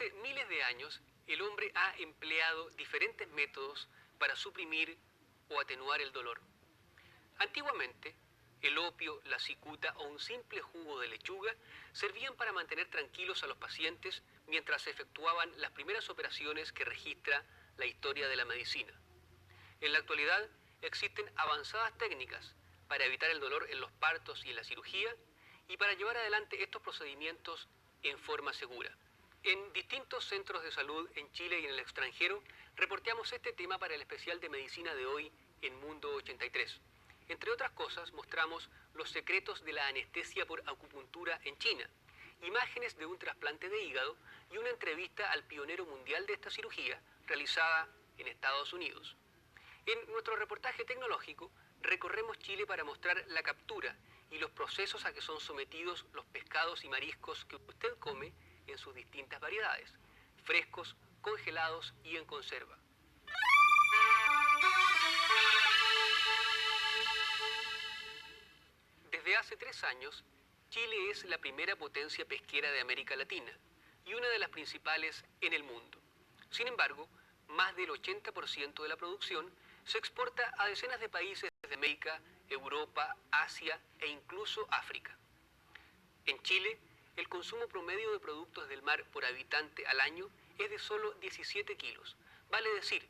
Durante miles de años, el hombre ha empleado diferentes métodos para suprimir o atenuar el dolor. Antiguamente, el opio, la cicuta o un simple jugo de lechuga servían para mantener tranquilos a los pacientes mientras se efectuaban las primeras operaciones que registra la historia de la medicina. En la actualidad existen avanzadas técnicas para evitar el dolor en los partos y en la cirugía y para llevar adelante estos procedimientos en forma segura. En distintos centros de salud en Chile y en el extranjero reporteamos este tema para el especial de medicina de hoy en Mundo 83. Entre otras cosas, mostramos los secretos de la anestesia por acupuntura en China, imágenes de un trasplante de hígado y una entrevista al pionero mundial de esta cirugía realizada en Estados Unidos. En nuestro reportaje tecnológico recorremos Chile para mostrar la captura y los procesos a que son sometidos los pescados y mariscos que usted come en sus distintas variedades, frescos, congelados y en conserva. Desde hace 3 años, Chile es la primera potencia pesquera de América Latina y una de las principales en el mundo. Sin embargo, más del 80% de la producción se exporta a decenas de países de América, Europa, Asia e incluso África. En Chile, el consumo promedio de productos del mar por habitante al año es de solo 17 kilos, vale decir,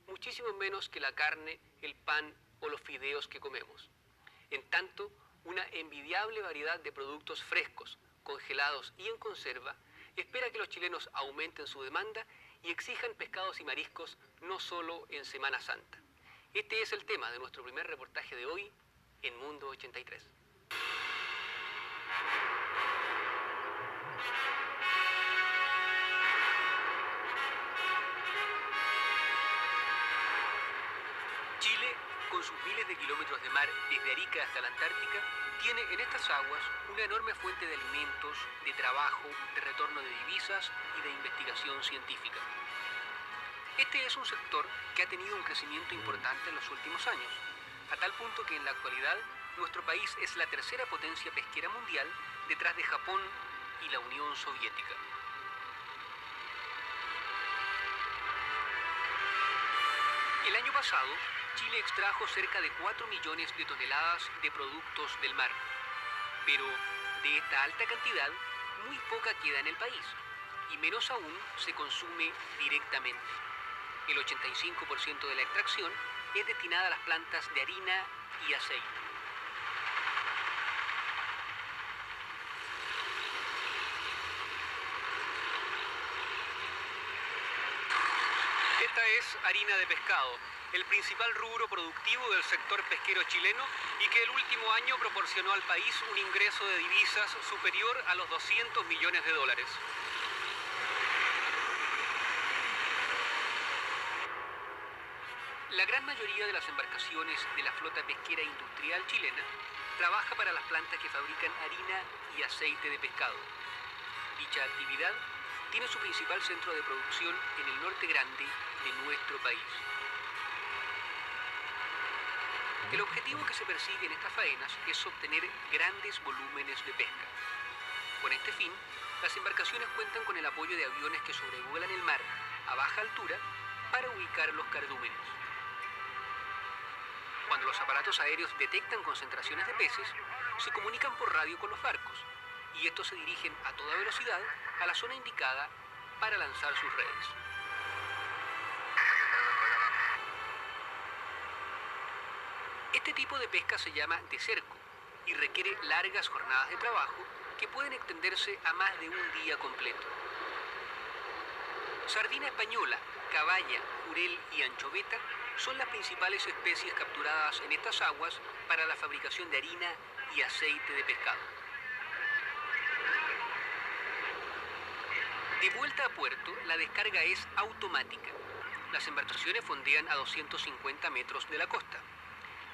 muchísimo menos que la carne, el pan o los fideos que comemos. En tanto, una envidiable variedad de productos frescos, congelados y en conserva espera que los chilenos aumenten su demanda y exijan pescados y mariscos no solo en Semana Santa. Este es el tema de nuestro primer reportaje de hoy en Mundo 83. Chile, con sus miles de kilómetros de mar desde Arica hasta la Antártica, tiene en estas aguas una enorme fuente de alimentos, de trabajo, de retorno de divisas y de investigación científica. Este es un sector que ha tenido un crecimiento importante en los últimos años, a tal punto que en la actualidad nuestro país es la tercera potencia pesquera mundial detrás de Japón y la Unión Soviética. El año pasado, Chile extrajo cerca de 4 millones de toneladas de productos del mar, pero de esta alta cantidad, muy poca queda en el país, y menos aún se consume directamente. El 85% de la extracción es destinada a las plantas de harina y aceite. Esta es harina de pescado, el principal rubro productivo del sector pesquero chileno y que el último año proporcionó al país un ingreso de divisas superior a los 200 millones de dólares. La gran mayoría de las embarcaciones de la flota pesquera industrial chilena trabaja para las plantas que fabrican harina y aceite de pescado. Dicha actividad tiene su principal centro de producción en el norte grande de nuestro país. El objetivo que se persigue en estas faenas es obtener grandes volúmenes de pesca. Con este fin, las embarcaciones cuentan con el apoyo de aviones que sobrevuelan el mar a baja altura para ubicar los cardúmenes. Cuando los aparatos aéreos detectan concentraciones de peces, se comunican por radio con los barcos y estos se dirigen a toda velocidad a la zona indicada para lanzar sus redes. Este tipo de pesca se llama de cerco y requiere largas jornadas de trabajo que pueden extenderse a más de un día completo. Sardina española, caballa, jurel y anchoveta son las principales especies capturadas en estas aguas para la fabricación de harina y aceite de pescado. De vuelta a puerto, la descarga es automática. Las embarcaciones fondean a 250 metros de la costa.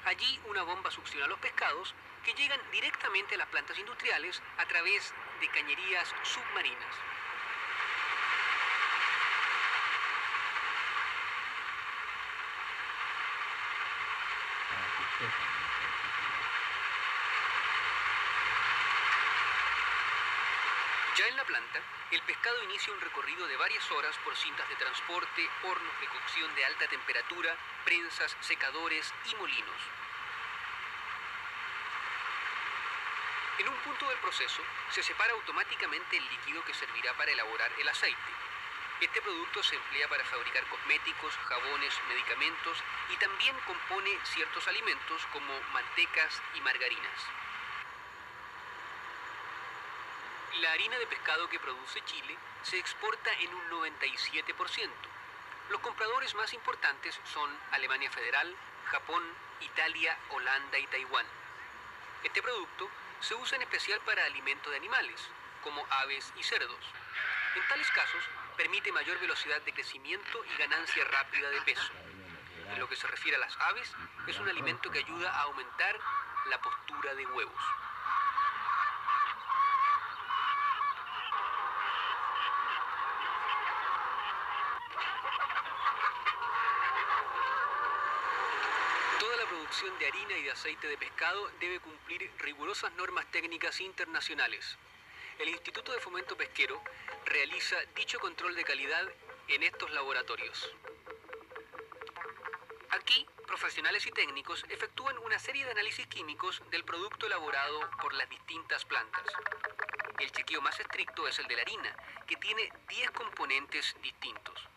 Allí una bomba succiona los pescados que llegan directamente a las plantas industriales a través de cañerías submarinas. Ya en la planta, el pescado inicia un recorrido de varias horas por cintas de transporte, hornos de cocción de alta temperatura, prensas, secadores y molinos. En un punto del proceso, se separa automáticamente el líquido que servirá para elaborar el aceite. Este producto se emplea para fabricar cosméticos, jabones, medicamentos y también compone ciertos alimentos como mantecas y margarinas. La harina de pescado que produce Chile se exporta en un 97%. Los compradores más importantes son Alemania Federal, Japón, Italia, Holanda y Taiwán. Este producto se usa en especial para alimento de animales, como aves y cerdos. En tales casos, permite mayor velocidad de crecimiento y ganancia rápida de peso. En lo que se refiere a las aves, es un alimento que ayuda a aumentar la postura de huevos. Toda la producción de harina y de aceite de pescado debe cumplir rigurosas normas técnicas internacionales. El Instituto de Fomento Pesquero realiza dicho control de calidad en estos laboratorios. Aquí, profesionales y técnicos efectúan una serie de análisis químicos del producto elaborado por las distintas plantas. El chequeo más estricto es el de la harina, que tiene 10 componentes distintos.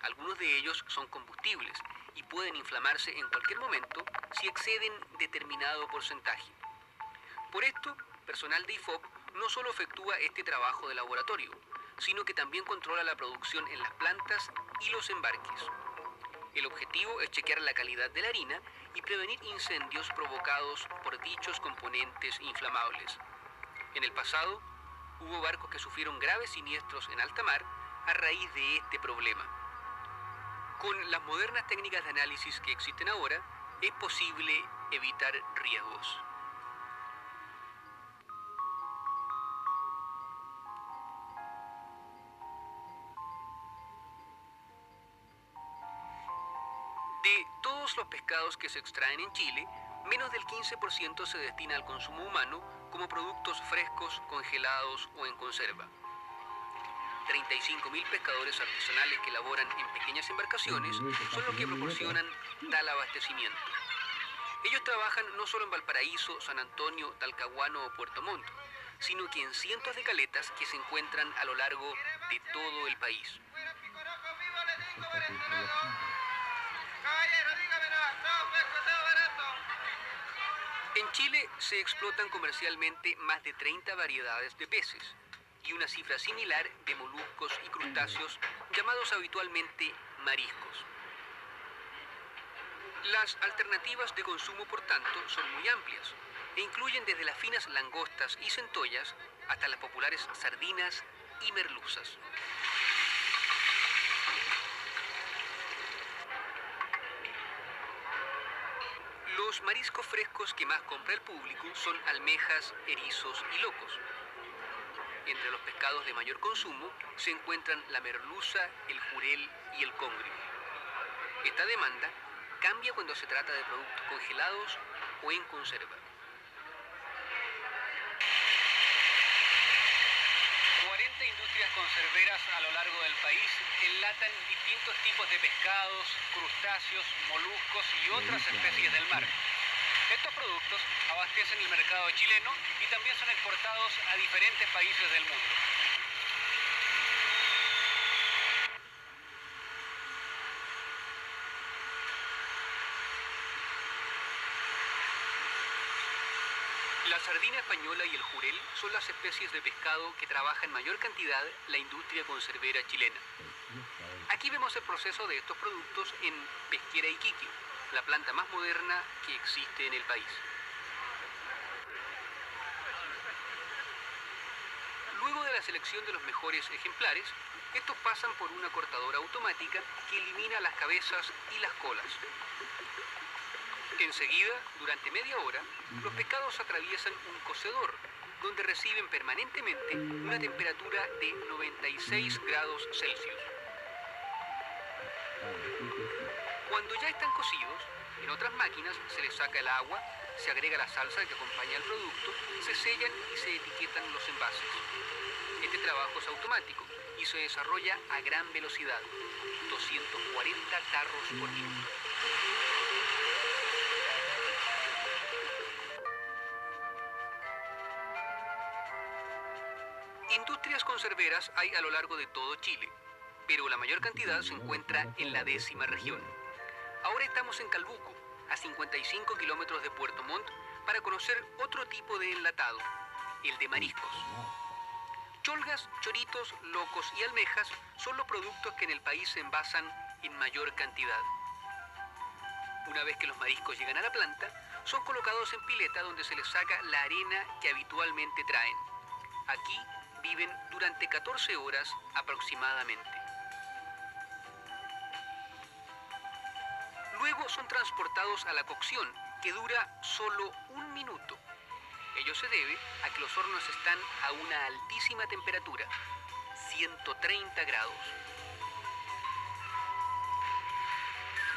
Algunos de ellos son combustibles y pueden inflamarse en cualquier momento si exceden determinado porcentaje. Por esto, personal de IFOP no solo efectúa este trabajo de laboratorio, sino que también controla la producción en las plantas y los embarques. El objetivo es chequear la calidad de la harina y prevenir incendios provocados por dichos componentes inflamables. En el pasado, hubo barcos que sufrieron graves siniestros en alta mar a raíz de este problema. Con las modernas técnicas de análisis que existen ahora, es posible evitar riesgos. De todos los pescados que se extraen en Chile, menos del 15% se destina al consumo humano como productos frescos, congelados o en conserva. 35.000 pescadores artesanales que laboran en pequeñas embarcaciones son los que proporcionan tal abastecimiento. Ellos trabajan no solo en Valparaíso, San Antonio, Talcahuano o Puerto Montt, sino que en cientos de caletas que se encuentran a lo largo de todo el país. En Chile se explotan comercialmente más de 30 variedades de peces y una cifra similar de moluscos y crustáceos llamados habitualmente mariscos. Las alternativas de consumo, por tanto, son muy amplias e incluyen desde las finas langostas y centollas hasta las populares sardinas y merluzas. Los mariscos frescos que más compra el público son almejas, erizos y locos. Entre los pescados de mayor consumo se encuentran la merluza, el jurel y el congrio. Esta demanda cambia cuando se trata de productos congelados o en conserva. 40 industrias conserveras a lo largo del país enlatan distintos tipos de pescados, crustáceos, moluscos y otras especies del mar. Estos productos abastecen el mercado chileno y también son exportados a diferentes países del mundo. La sardina española y el jurel son las especies de pescado que trabaja en mayor cantidad la industria conservera chilena. Aquí vemos el proceso de estos productos en Pesquera Iquique, la planta más moderna que existe en el país. Luego de la selección de los mejores ejemplares, estos pasan por una cortadora automática que elimina las cabezas y las colas. Enseguida, durante media hora, los pescados atraviesan un cocedor, donde reciben permanentemente una temperatura de 96 grados Celsius. Cuando ya están cocidos, en otras máquinas se les saca el agua, se agrega la salsa que acompaña al producto, se sellan y se etiquetan los envases. Este trabajo es automático y se desarrolla a gran velocidad, 240 carros por minuto. Industrias conserveras hay a lo largo de todo Chile, pero la mayor cantidad se encuentra en la 10ª región. Ahora estamos en Calbuco, a 55 kilómetros de Puerto Montt, para conocer otro tipo de enlatado, el de mariscos. Cholgas, choritos, locos y almejas son los productos que en el país se envasan en mayor cantidad. Una vez que los mariscos llegan a la planta, son colocados en pileta donde se les saca la arena que habitualmente traen. Aquí viven durante 14 horas aproximadamente. Luego son transportados a la cocción, que dura solo 1 minuto. Ello se debe a que los hornos están a una altísima temperatura, 130 grados.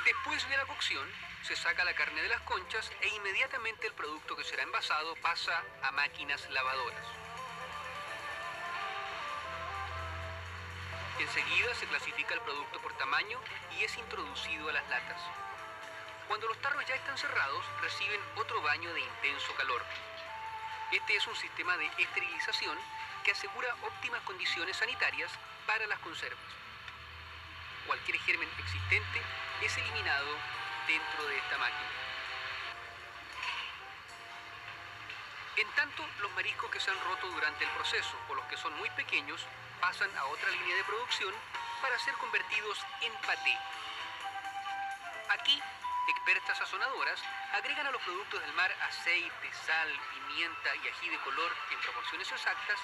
Después de la cocción, se saca la carne de las conchas e inmediatamente el producto que será envasado pasa a máquinas lavadoras. Enseguida se clasifica el producto por tamaño y es introducido a las latas. Cuando los tarros ya están cerrados, reciben otro baño de intenso calor. Este es un sistema de esterilización que asegura óptimas condiciones sanitarias para las conservas. Cualquier germen existente es eliminado dentro de esta máquina. En tanto, los mariscos que se han roto durante el proceso o los que son muy pequeños pasan a otra línea de producción para ser convertidos en paté. Aquí, expertas sazonadoras agregan a los productos del mar aceite, sal, pimienta y ají de color en proporciones exactas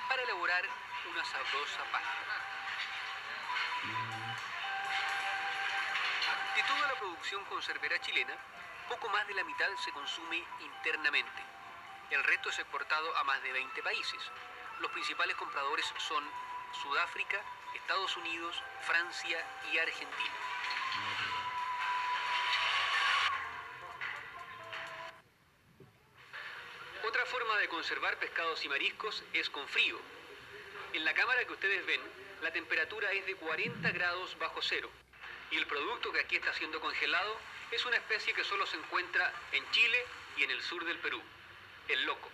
para elaborar una sabrosa pasta. De toda la producción conservera chilena, poco más de la mitad se consume internamente. El resto es exportado a más de 20 países. Los principales compradores son Sudáfrica, Estados Unidos, Francia y Argentina. Otra forma de conservar pescados y mariscos es con frío. En la cámara que ustedes ven, la temperatura es de 40 grados bajo cero. Y el producto que aquí está siendo congelado es una especie que solo se encuentra en Chile y en el sur del Perú, el loco.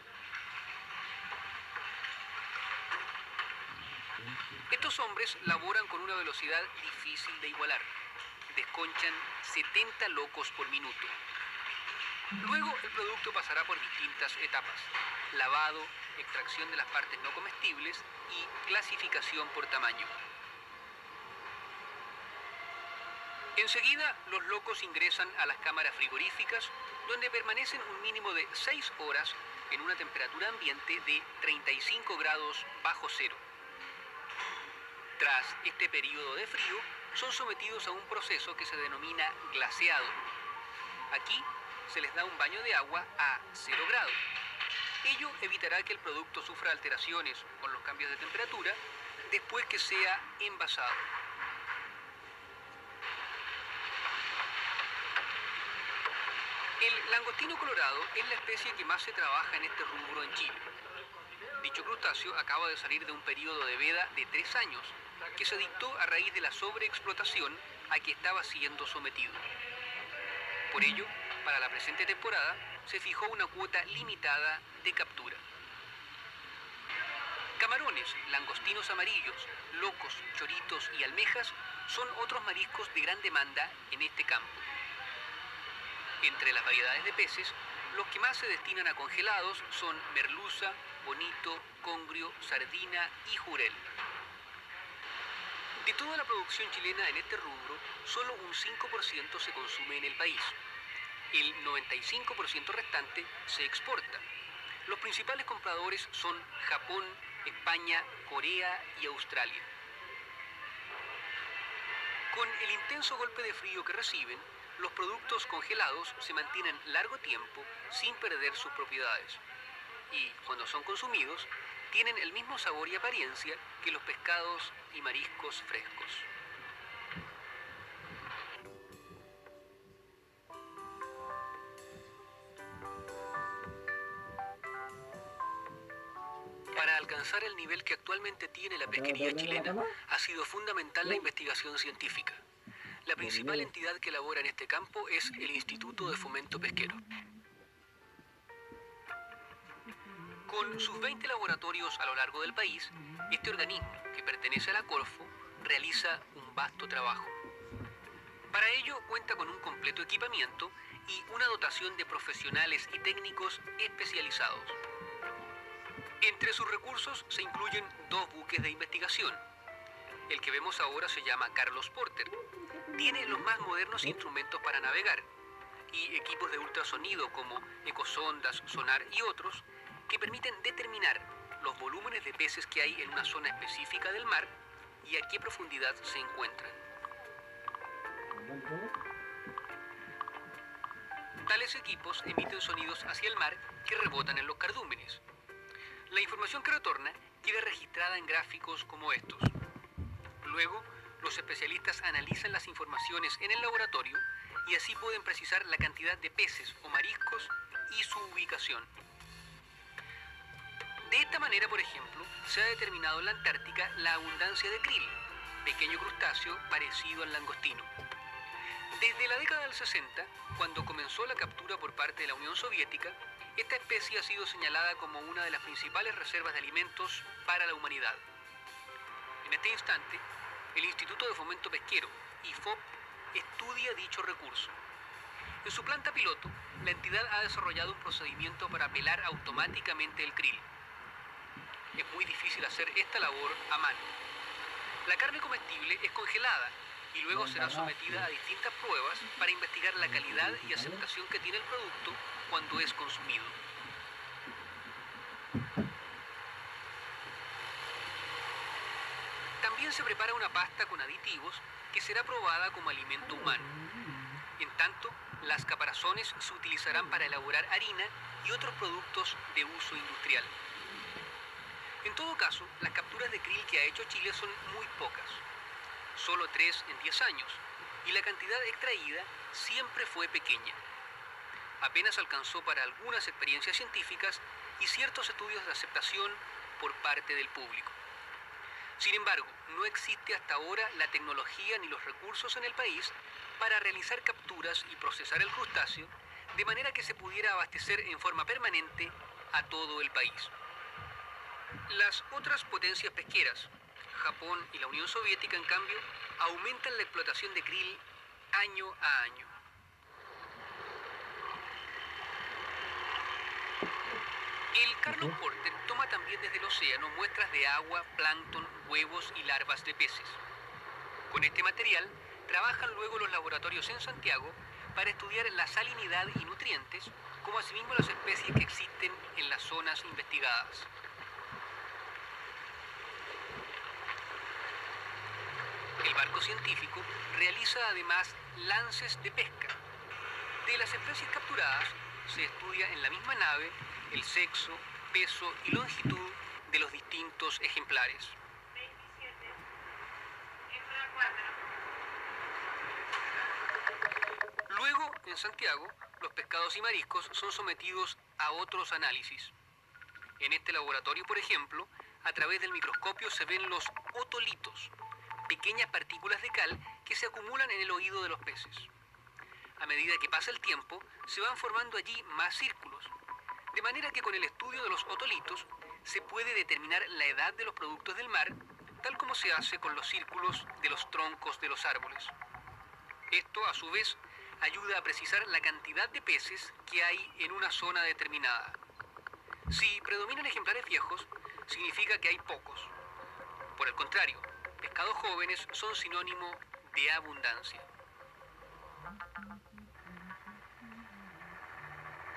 Estos hombres laboran con una velocidad difícil de igualar. Desconchan 70 locos por minuto. Luego el producto pasará por distintas etapas: lavado, extracción de las partes no comestibles y clasificación por tamaño. Enseguida, los locos ingresan a las cámaras frigoríficas, donde permanecen un mínimo de 6 horas en una temperatura ambiente de 35 grados bajo cero. Tras este periodo de frío, son sometidos a un proceso que se denomina glaseado. Aquí se les da un baño de agua a 0 grados. Ello evitará que el producto sufra alteraciones con los cambios de temperatura después que sea envasado. El langostino colorado es la especie que más se trabaja en este rubro en Chile. Dicho crustáceo acaba de salir de un periodo de veda de 3 años, que se dictó a raíz de la sobreexplotación a que estaba siendo sometido. Por ello, para la presente temporada, se fijó una cuota limitada de captura. Camarones, langostinos amarillos, locos, choritos y almejas son otros mariscos de gran demanda en este campo. Entre las variedades de peces, los que más se destinan a congelados son merluza, bonito, congrio, sardina y jurel. De toda la producción chilena en este rubro, solo un 5% se consume en el país. El 95% restante se exporta. Los principales compradores son Japón, España, Corea y Australia. Con el intenso golpe de frío que reciben, los productos congelados se mantienen largo tiempo sin perder sus propiedades. Y cuando son consumidos, tienen el mismo sabor y apariencia que los pescados y mariscos frescos. Para alcanzar alcanzar el nivel que actualmente tiene la pesquería chilena, ha sido fundamental la investigación científica. La principal entidad que labora en este campo es el Instituto de Fomento Pesquero. Con sus 20 laboratorios a lo largo del país, este organismo, que pertenece a la Corfo, realiza un vasto trabajo. Para ello cuenta con un completo equipamiento y una dotación de profesionales y técnicos especializados. Entre sus recursos se incluyen 2 buques de investigación. El que vemos ahora se llama Carlos Porter. Tiene los más modernos instrumentos para navegar y equipos de ultrasonido como ecosondas, sonar y otros que permiten determinar los volúmenes de peces que hay en una zona específica del mar y a qué profundidad se encuentran. Tales equipos emiten sonidos hacia el mar que rebotan en los cardúmenes. La información que retorna queda registrada en gráficos como estos. Luego, los especialistas analizan las informaciones en el laboratorio y así pueden precisar la cantidad de peces o mariscos y su ubicación. De esta manera, por ejemplo, se ha determinado en la Antártica la abundancia de krill, pequeño crustáceo parecido al langostino. Desde la década del 60, cuando comenzó la captura por parte de la Unión Soviética, esta especie ha sido señalada como una de las principales reservas de alimentos para la humanidad. En este instante, el Instituto de Fomento Pesquero, IFOP, estudia dicho recurso. En su planta piloto, la entidad ha desarrollado un procedimiento para pelar automáticamente el krill. Es muy difícil hacer esta labor a mano. La carne comestible es congelada y luego será sometida a distintas pruebas para investigar la calidad y aceptación que tiene el producto cuando es consumido. También se prepara una pasta con aditivos que será probada como alimento humano. En tanto, las caparazones se utilizarán para elaborar harina y otros productos de uso industrial. En todo caso, las capturas de krill que ha hecho Chile son muy pocas, solo 3 en 10 años, y la cantidad extraída siempre fue pequeña. Apenas alcanzó para algunas experiencias científicas y ciertos estudios de aceptación por parte del público. Sin embargo, no existe hasta ahora la tecnología ni los recursos en el país para realizar capturas y procesar el crustáceo, de manera que se pudiera abastecer en forma permanente a todo el país. Las otras potencias pesqueras, Japón y la Unión Soviética, en cambio, aumentan la explotación de krill año a año. El Carlos Porter toma también desde el océano muestras de agua, plancton, huevos y larvas de peces. Con este material trabajan luego los laboratorios en Santiago para estudiar la salinidad y nutrientes, como asimismo las especies que existen en las zonas investigadas. El barco científico realiza además lances de pesca. De las especies capturadas se estudia en la misma nave el sexo, peso y longitud de los distintos ejemplares. 27, hembra 4. Luego, en Santiago, los pescados y mariscos son sometidos a otros análisis. En este laboratorio, por ejemplo, a través del microscopio se ven los otolitos, pequeñas partículas de cal que se acumulan en el oído de los peces. A medida que pasa el tiempo, se van formando allí más círculos, de manera que con el estudio de los otolitos se puede determinar la edad de los productos del mar, tal como se hace con los círculos de los troncos de los árboles. Esto, a su vez, ayuda a precisar la cantidad de peces que hay en una zona determinada. Si predominan ejemplares viejos, significa que hay pocos. Por el contrario, pescados jóvenes son sinónimo de abundancia.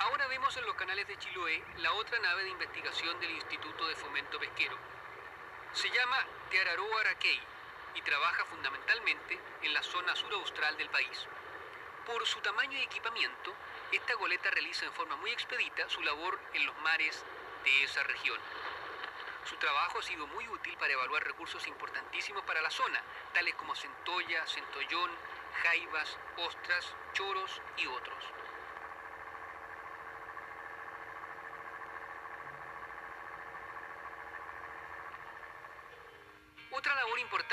Ahora vemos en los canales de Chiloé la otra nave de investigación del Instituto de Fomento Pesquero. Se llama Te Araroa Araquei y trabaja fundamentalmente en la zona suraustral del país. Por su tamaño y equipamiento, esta goleta realiza en forma muy expedita su labor en los mares de esa región. Su trabajo ha sido muy útil para evaluar recursos importantísimos para la zona, tales como centolla, centollón, jaivas, ostras, choros y otros.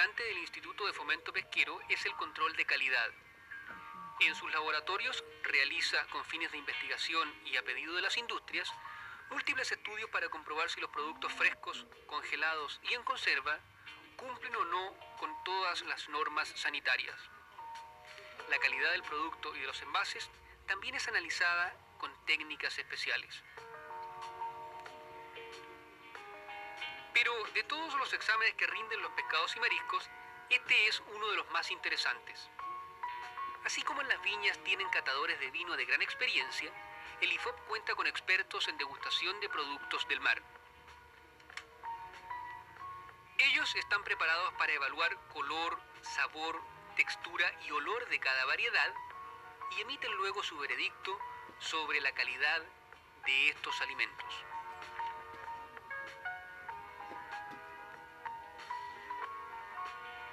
importante del Instituto de Fomento Pesquero es el control de calidad. En sus laboratorios realiza, con fines de investigación y a pedido de las industrias, múltiples estudios para comprobar si los productos frescos, congelados y en conserva cumplen o no con todas las normas sanitarias. La calidad del producto y de los envases también es analizada con técnicas especiales. Pero de todos los exámenes que rinden los pescados y mariscos, este es uno de los más interesantes. Así como en las viñas tienen catadores de vino de gran experiencia, el IFOP cuenta con expertos en degustación de productos del mar. Ellos están preparados para evaluar color, sabor, textura y olor de cada variedad y emiten luego su veredicto sobre la calidad de estos alimentos.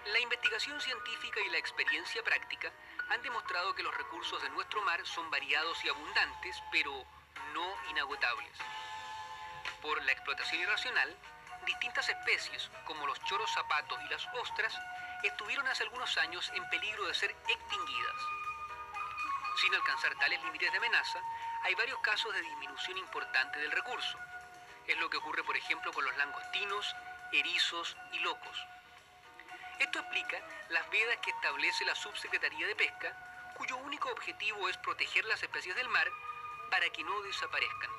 La investigación científica y la experiencia práctica han demostrado que los recursos de nuestro mar son variados y abundantes, pero no inagotables. Por la explotación irracional, distintas especies, como los choros zapatos y las ostras, estuvieron hace algunos años en peligro de ser extinguidas. Sin alcanzar tales límites de amenaza, hay varios casos de disminución importante del recurso. Es lo que ocurre, por ejemplo, con los langostinos, erizos y locos. Esto explica las vedas que establece la Subsecretaría de Pesca, cuyo único objetivo es proteger las especies del mar para que no desaparezcan.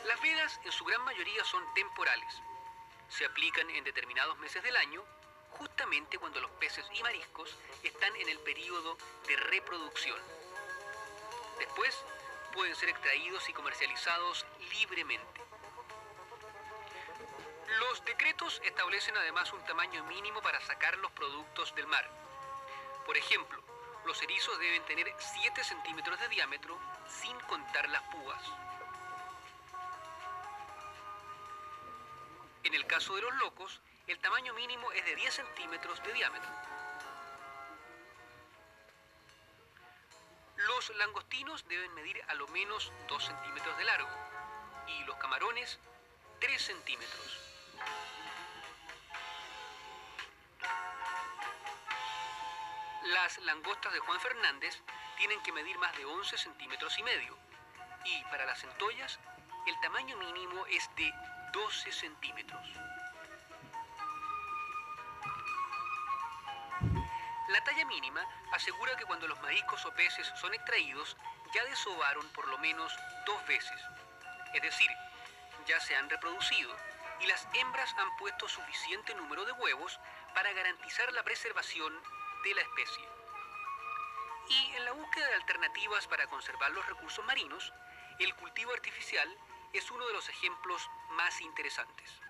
Las vedas en su gran mayoría son temporales. Se aplican en determinados meses del año, justamente cuando los peces y mariscos están en el período de reproducción. Después pueden ser extraídos y comercializados libremente. Los decretos establecen además un tamaño mínimo para sacar los productos del mar. Por ejemplo, los erizos deben tener 7 centímetros de diámetro sin contar las púas. En el caso de los locos, el tamaño mínimo es de 10 centímetros de diámetro. Los langostinos deben medir a lo menos 2 centímetros de largo y los camarones 3 centímetros. Las langostas de Juan Fernández tienen que medir más de 11 centímetros y medio y para las centollas el tamaño mínimo es de 12 centímetros. La talla mínima asegura que cuando los mariscos o peces son extraídos ya desovaron por lo menos 2 veces, es decir, ya se han reproducido y las hembras han puesto suficiente número de huevos para garantizar la preservación de la especie. Y en la búsqueda de alternativas para conservar los recursos marinos, el cultivo artificial es uno de los ejemplos más interesantes.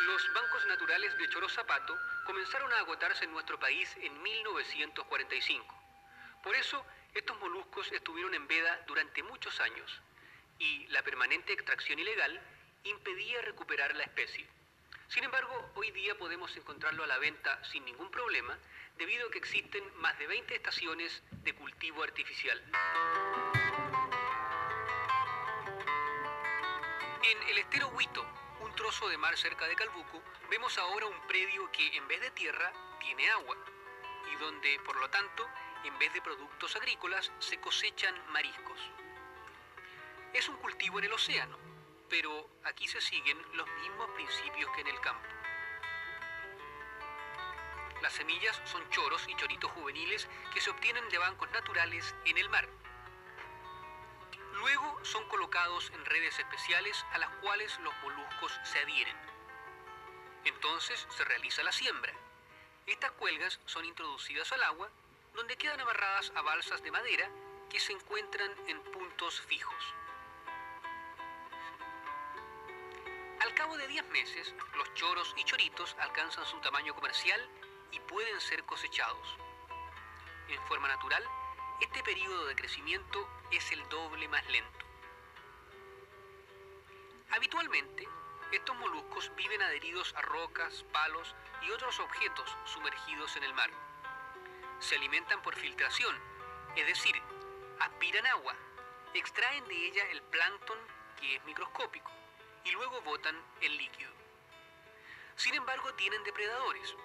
Los bancos naturales de choro zapato comenzaron a agotarse en nuestro país en 1945. Por eso, estos moluscos estuvieron en veda durante muchos años y la permanente extracción ilegal impedía recuperar la especie. Sin embargo, hoy día podemos encontrarlo a la venta sin ningún problema debido a que existen más de 20 estaciones de cultivo artificial. En el estero Huito, un trozo de mar cerca de Calbuco, vemos ahora un predio que en vez de tierra tiene agua y donde, por lo tanto, en vez de productos agrícolas se cosechan mariscos. Es un cultivo en el océano, pero aquí se siguen los mismos principios que en el campo. Las semillas son choros y choritos juveniles que se obtienen de bancos naturales en el mar. Luego son colocados en redes especiales a las cuales los moluscos se adhieren. Entonces se realiza la siembra. Estas cuelgas son introducidas al agua, donde quedan amarradas a balsas de madera que se encuentran en puntos fijos. Al cabo de 10 meses, los choros y choritos alcanzan su tamaño comercial y pueden ser cosechados. En forma natural, este periodo de crecimiento es el doble más lento. Habitualmente, estos moluscos viven adheridos a rocas, palos y otros objetos sumergidos en el mar. Se alimentan por filtración, es decir, aspiran agua Extraen de ella el plancton, que es microscópico, y luego botan el líquido. Sin embargo, tienen depredadores.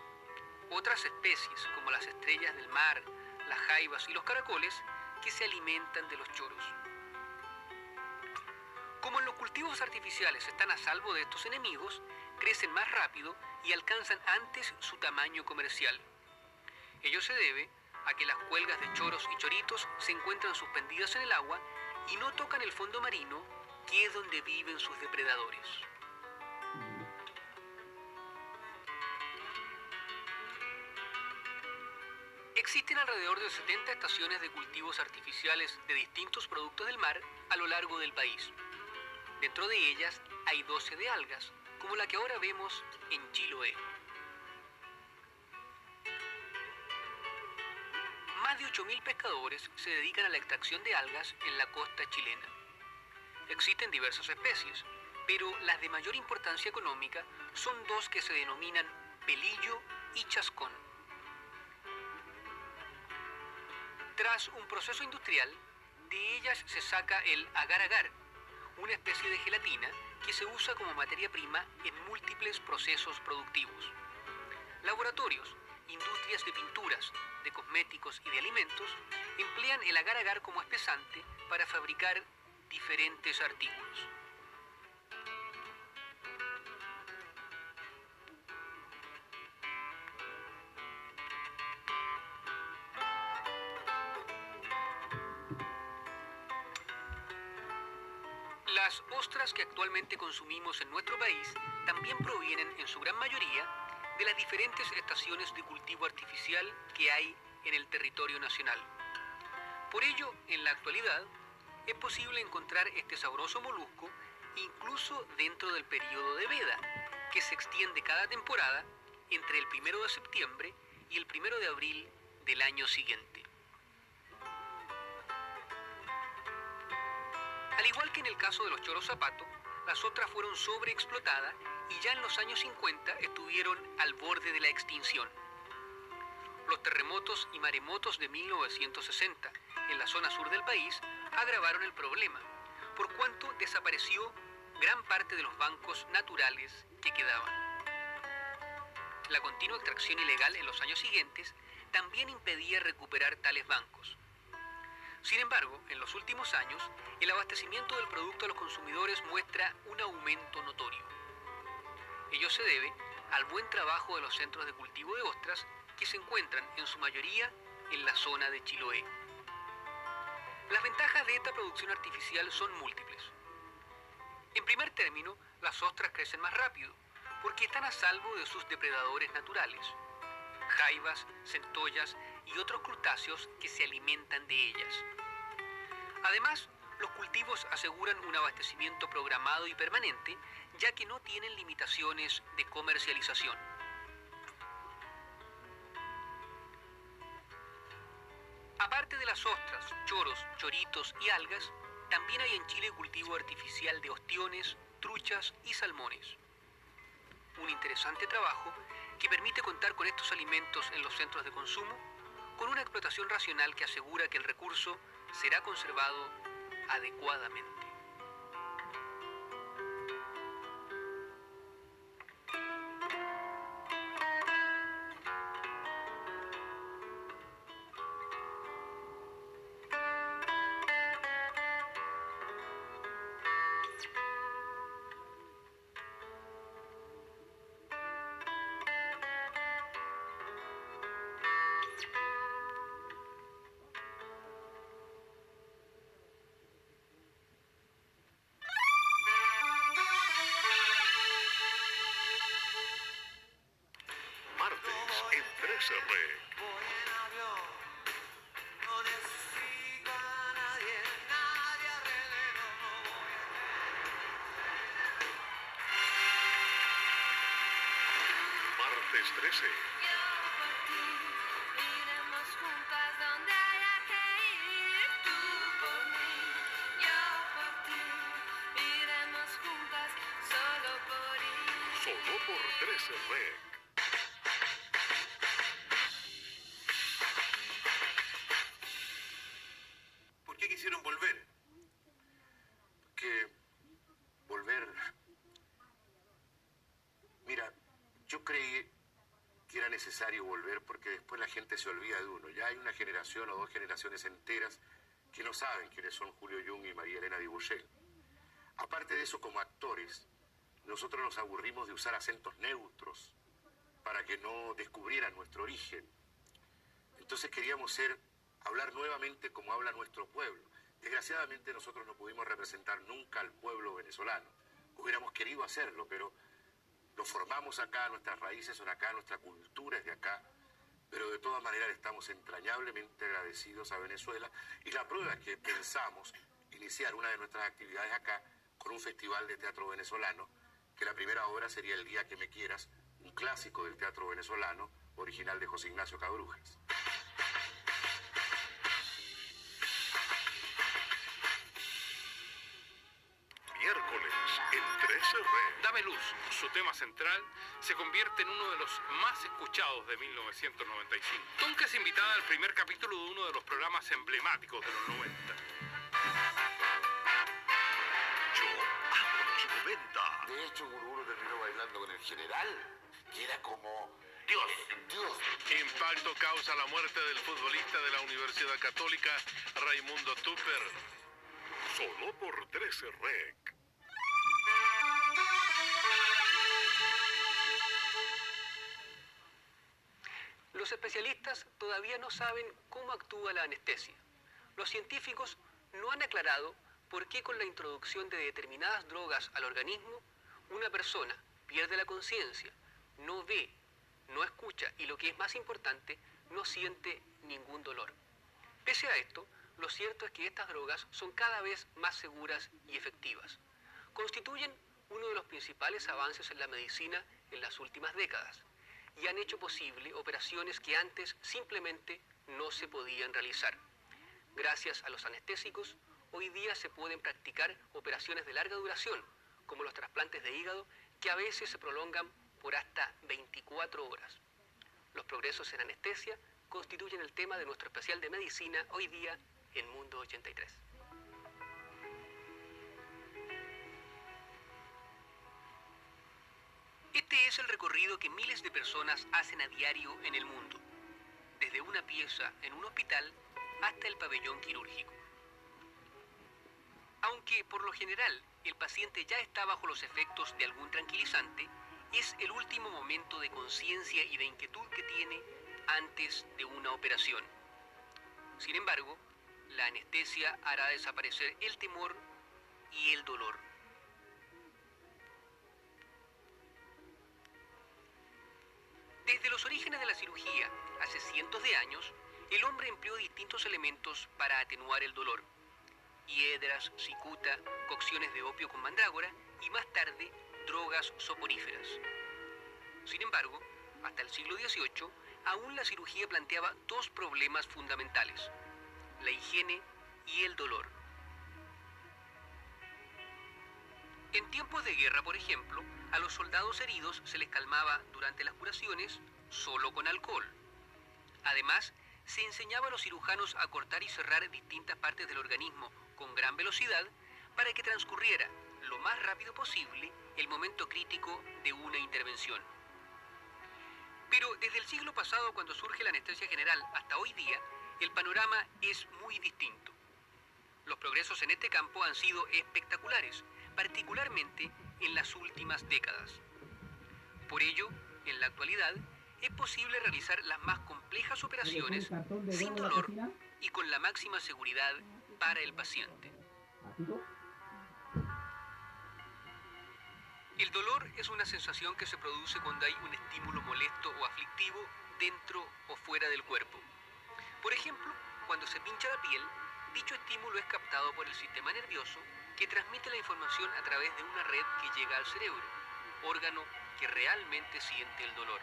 Otras especies, como las estrellas del mar, las jaivas y los caracoles, que se alimentan de los choros. Como en los cultivos artificiales están a salvo de estos enemigos, crecen más rápido y alcanzan antes su tamaño comercial. Ello se debe a que las cuelgas de choros y choritos se encuentran suspendidas en el agua y no tocan el fondo marino, que es donde viven sus depredadores. Existen alrededor de 70 estaciones de cultivos artificiales de distintos productos del mar a lo largo del país. Dentro de ellas hay 12 de algas, como la que ahora vemos en Chiloé. Más de 8.000 pescadores se dedican a la extracción de algas en la costa chilena. Existen diversas especies, pero las de mayor importancia económica son dos que se denominan pelillo y chascón. Tras un proceso industrial, de ellas se saca el agar-agar, una especie de gelatina que se usa como materia prima en múltiples procesos productivos. Laboratorios, industrias de pinturas, de cosméticos y de alimentos emplean el agar-agar como espesante para fabricar diferentes artículos. Las ostras que actualmente consumimos en nuestro país también provienen en su gran mayoría de las diferentes estaciones de cultivo artificial que hay en el territorio nacional. Por ello, en la actualidad, es posible encontrar este sabroso molusco incluso dentro del periodo de veda, que se extiende cada temporada entre el 1 de septiembre y el 1 de abril del año siguiente. Al igual que en el caso de los choros zapato, las ostras fueron sobreexplotadas y ya en los años 50 estuvieron al borde de la extinción. Los terremotos y maremotos de 1960 en la zona sur del país agravaron el problema, por cuanto desapareció gran parte de los bancos naturales que quedaban. La continua extracción ilegal en los años siguientes también impedía recuperar tales bancos. Sin embargo, en los últimos años, el abastecimiento del producto a los consumidores muestra un aumento notorio. Ello se debe al buen trabajo de los centros de cultivo de ostras que se encuentran en su mayoría en la zona de Chiloé. Las ventajas de esta producción artificial son múltiples. En primer término, las ostras crecen más rápido porque están a salvo de sus depredadores naturales, jaivas, centollas y otros crustáceos que se alimentan de ellas. Además, los cultivos aseguran un abastecimiento programado y permanente, ya que no tienen limitaciones de comercialización. Aparte de las ostras, choros, choritos y algas, también hay en Chile cultivo artificial de ostiones, truchas y salmones. Un interesante trabajo que permite contar con estos alimentos en los centros de consumo, con una explotación racional que asegura que el recurso será conservado adecuadamente. Martes en 13 Rec. Martes 13. Yo por ti, iremos juntas donde haya que ir. Tú por mí, yo por ti, iremos juntas solo por ir. Solo por 13 Rec. ¿Por qué quisieron volver? Mira, yo creí que era necesario volver porque después la gente se olvida de uno. Ya hay una generación o dos generaciones enteras que no saben quiénes son Julio Jung y María Elena Dibuchel. Aparte de eso, como actores, nosotros nos aburrimos de usar acentos neutros para que no descubrieran nuestro origen. Entonces queríamos hablar nuevamente como habla nuestro pueblo. Desgraciadamente nosotros no pudimos representar nunca al pueblo venezolano. Hubiéramos querido hacerlo, pero nos formamos acá, nuestras raíces son acá, nuestra cultura es de acá, pero de todas maneras estamos entrañablemente agradecidos a Venezuela y la prueba es que pensamos iniciar una de nuestras actividades acá con un festival de teatro venezolano, que la primera obra sería El día que me quieras, un clásico del teatro venezolano, original de José Ignacio Cabrujas. Miércoles en 13R. Dame Luz, su tema central, se convierte en uno de los más escuchados de 1995. Tonka es invitada al primer capítulo de uno de los programas emblemáticos de los 90. Yo amo los 90. De hecho, Guruguru terminó bailando con el general, que era como Dios. Impacto causa la muerte del futbolista de la Universidad Católica, Raimundo Tupper. Solo por 13R. Los especialistas todavía no saben cómo actúa la anestesia. Los científicos no han aclarado por qué con la introducción de determinadas drogas al organismo, una persona pierde la conciencia, no ve, no escucha y lo que es más importante, no siente ningún dolor. Pese a esto, lo cierto es que estas drogas son cada vez más seguras y efectivas. Constituyen uno de los principales avances en la medicina en las últimas décadas y han hecho posible operaciones que antes simplemente no se podían realizar. Gracias a los anestésicos, hoy día se pueden practicar operaciones de larga duración, como los trasplantes de hígado, que a veces se prolongan por hasta 24 horas. Los progresos en anestesia constituyen el tema de nuestro especial de medicina hoy día en Mundo 83. Este es el recorrido que miles de personas hacen a diario en el mundo, desde una pieza en un hospital hasta el pabellón quirúrgico. Aunque por lo general el paciente ya está bajo los efectos de algún tranquilizante, es el último momento de conciencia y de inquietud que tiene antes de una operación. Sin embargo, la anestesia hará desaparecer el temor y el dolor. Desde los orígenes de la cirugía, hace cientos de años, el hombre empleó distintos elementos para atenuar el dolor. Hiedras, cicuta, cocciones de opio con mandrágora y más tarde, drogas soporíferas. Sin embargo, hasta el siglo XVIII, aún la cirugía planteaba dos problemas fundamentales: la higiene y el dolor. En tiempos de guerra, por ejemplo, a los soldados heridos se les calmaba durante las curaciones solo con alcohol. Además, se enseñaba a los cirujanos a cortar y cerrar distintas partes del organismo con gran velocidad para que transcurriera lo más rápido posible el momento crítico de una intervención. Pero desde el siglo pasado, cuando surge la anestesia general, hasta hoy día, el panorama es muy distinto. Los progresos en este campo han sido espectaculares, particularmente en las últimas décadas. Por ello, en la actualidad, es posible realizar las más complejas operaciones sin dolor y con la máxima seguridad para el paciente. El dolor es una sensación que se produce cuando hay un estímulo molesto o aflictivo dentro o fuera del cuerpo. Por ejemplo, cuando se pincha la piel, dicho estímulo es captado por el sistema nervioso que transmite la información a través de una red que llega al cerebro, órgano que realmente siente el dolor.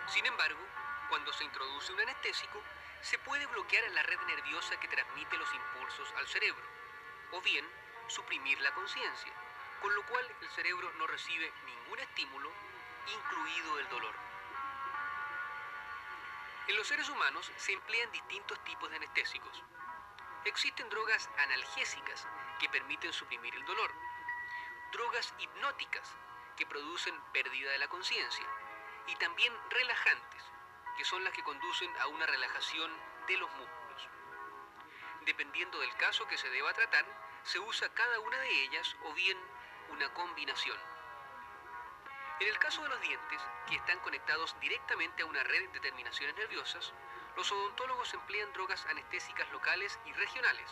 Sin embargo, cuando se introduce un anestésico, se puede bloquear la red nerviosa que transmite los impulsos al cerebro, o bien suprimir la conciencia, con lo cual el cerebro no recibe ningún estímulo, incluido el dolor. En los seres humanos se emplean distintos tipos de anestésicos. Existen drogas analgésicas que permiten suprimir el dolor, drogas hipnóticas que producen pérdida de la conciencia, y también relajantes, que son las que conducen a una relajación de los músculos. Dependiendo del caso que se deba tratar, se usa cada una de ellas o bien una combinación. En el caso de los dientes, que están conectados directamente a una red de terminaciones nerviosas, los odontólogos emplean drogas anestésicas locales y regionales.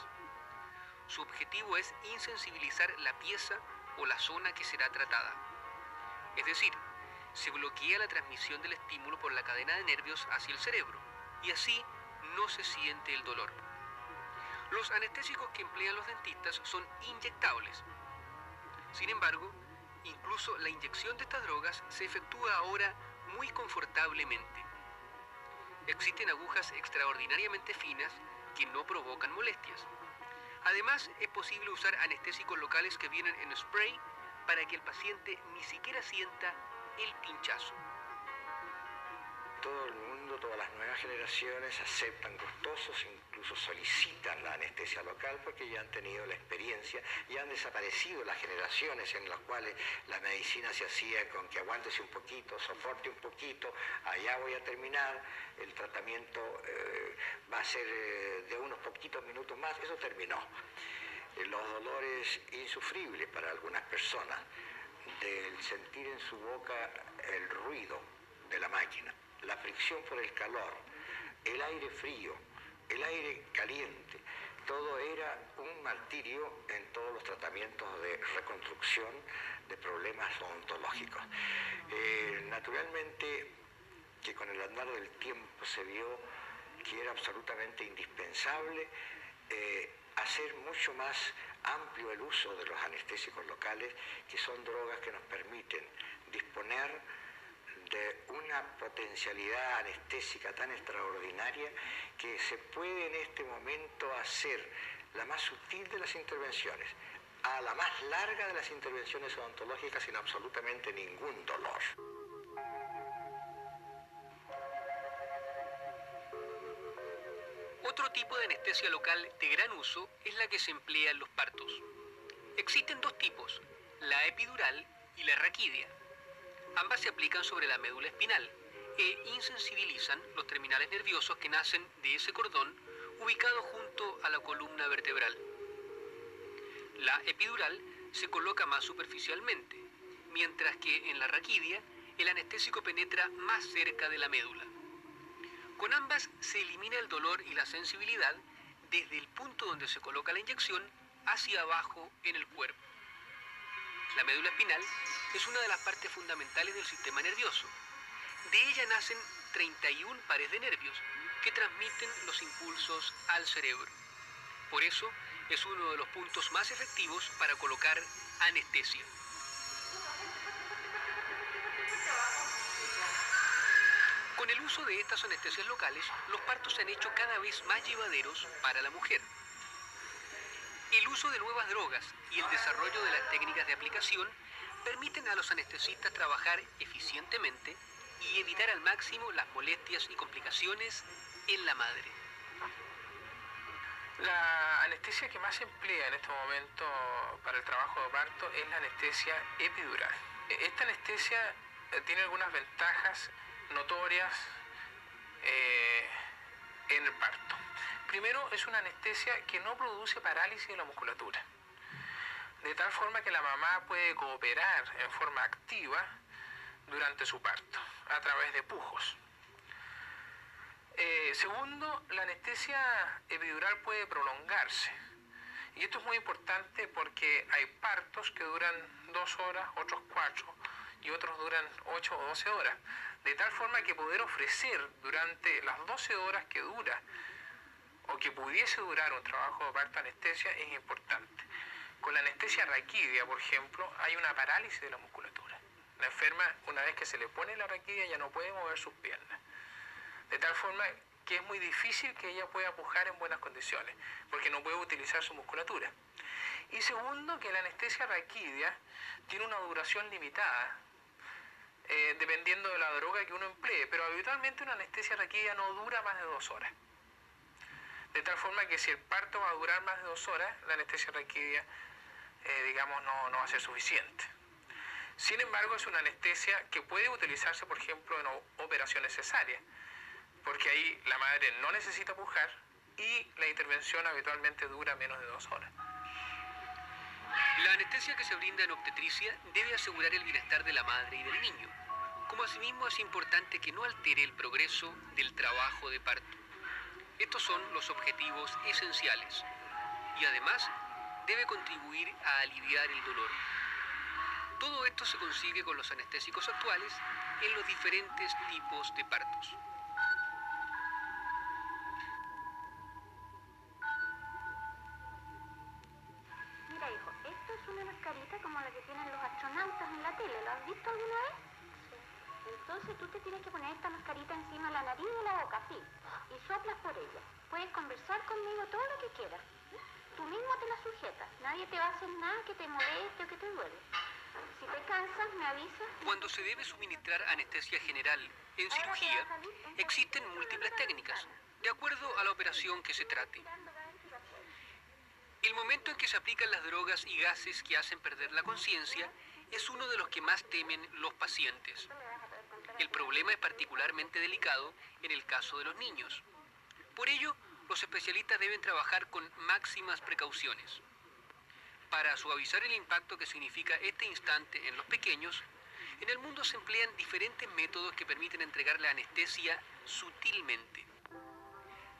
Su objetivo es insensibilizar la pieza o la zona que será tratada. Es decir, se bloquea la transmisión del estímulo por la cadena de nervios hacia el cerebro, y así no se siente el dolor. Los anestésicos que emplean los dentistas son inyectables. Sin embargo, incluso la inyección de estas drogas se efectúa ahora muy confortablemente. Existen agujas extraordinariamente finas que no provocan molestias. Además, es posible usar anestésicos locales que vienen en spray para que el paciente ni siquiera sienta el pinchazo. Todo el mundo, todas las nuevas generaciones aceptan gustosos, incluso solicitan la anestesia local porque ya han tenido la experiencia, ya han desaparecido las generaciones en las cuales la medicina se hacía con que aguántese un poquito, soporte un poquito, allá voy a terminar, el tratamiento va a ser de unos poquitos minutos más, eso terminó. Los dolores insufribles para algunas personas, del sentir en su boca el ruido de la máquina, la fricción por el calor, el aire frío, el aire caliente, todo era un martirio en todos los tratamientos de reconstrucción de problemas odontológicos. Naturalmente que con el andar del tiempo se vio que era absolutamente indispensable hacer mucho más amplio el uso de los anestésicos locales, que son drogas que nos permiten disponer de una potencialidad anestésica tan extraordinaria que se puede en este momento hacer la más sutil de las intervenciones a la más larga de las intervenciones odontológicas sin absolutamente ningún dolor. Otro tipo de anestesia local de gran uso es la que se emplea en los partos. Existen dos tipos, la epidural y la raquidia. Ambas se aplican sobre la médula espinal e insensibilizan los terminales nerviosos que nacen de ese cordón ubicado junto a la columna vertebral. La epidural se coloca más superficialmente, mientras que en la raquidia el anestésico penetra más cerca de la médula. Con ambas se elimina el dolor y la sensibilidad desde el punto donde se coloca la inyección hacia abajo en el cuerpo. La médula espinal es una de las partes fundamentales del sistema nervioso. De ella nacen 31 pares de nervios que transmiten los impulsos al cerebro. Por eso es uno de los puntos más efectivos para colocar anestesia. Con el uso de estas anestesias locales, los partos se han hecho cada vez más llevaderos para la mujer. El uso de nuevas drogas y el desarrollo de las técnicas de aplicación permiten a los anestesistas trabajar eficientemente y evitar al máximo las molestias y complicaciones en la madre. La anestesia que más se emplea en este momento para el trabajo de parto es la anestesia epidural. Esta anestesia tiene algunas ventajas notorias en el parto. Primero, es una anestesia que no produce parálisis de la musculatura, de tal forma que la mamá puede cooperar en forma activa durante su parto, a través de pujos. Segundo, la anestesia epidural puede prolongarse. Y esto es muy importante porque hay partos que duran 2 horas, otros 4, y otros duran 8 o 12 horas. De tal forma que poder ofrecer durante las 12 horas que dura, o que pudiese durar un trabajo de parto anestesia, es importante. Con la anestesia raquídea, por ejemplo, hay una parálisis de la musculatura. La enferma, una vez que se le pone la raquidia, ya no puede mover sus piernas. De tal forma que es muy difícil que ella pueda pujar en buenas condiciones, porque no puede utilizar su musculatura. Y segundo, que la anestesia raquídea tiene una duración limitada, dependiendo de la droga que uno emplee, pero habitualmente una anestesia raquídea no dura más de 2 horas. De tal forma que si el parto va a durar más de 2 horas, la anestesia raquídea, no va a ser suficiente. Sin embargo, es una anestesia que puede utilizarse, por ejemplo, en operaciones cesáreas, porque ahí la madre no necesita pujar y la intervención habitualmente dura menos de 2 horas. La anestesia que se brinda en obstetricia debe asegurar el bienestar de la madre y del niño, como asimismo es importante que no altere el progreso del trabajo de parto. Estos son los objetivos esenciales y además debe contribuir a aliviar el dolor. Todo esto se consigue con los anestésicos actuales en los diferentes tipos de partos. Mira, hijo, esto es una mascarita como la que tienen los astronautas en la tele. ¿Lo has visto alguna vez? Sí. Entonces tú te tienes que poner esta mascarita encima de la nariz y de la boca, así, y soplas por ella. Puedes conversar conmigo todo lo que quieras. Tú mismo te la sujetas. Nadie te va a hacer nada que te moleste o que te duele. Si te cansas, me avisas. Cuando se debe suministrar anestesia general en cirugía, existen múltiples técnicas, de acuerdo a la operación que se trate. El momento en que se aplican las drogas y gases que hacen perder la conciencia es uno de los que más temen los pacientes. El problema es particularmente delicado en el caso de los niños. Por ello, los especialistas deben trabajar con máximas precauciones. Para suavizar el impacto que significa este instante en los pequeños, en el mundo se emplean diferentes métodos que permiten entregar la anestesia sutilmente.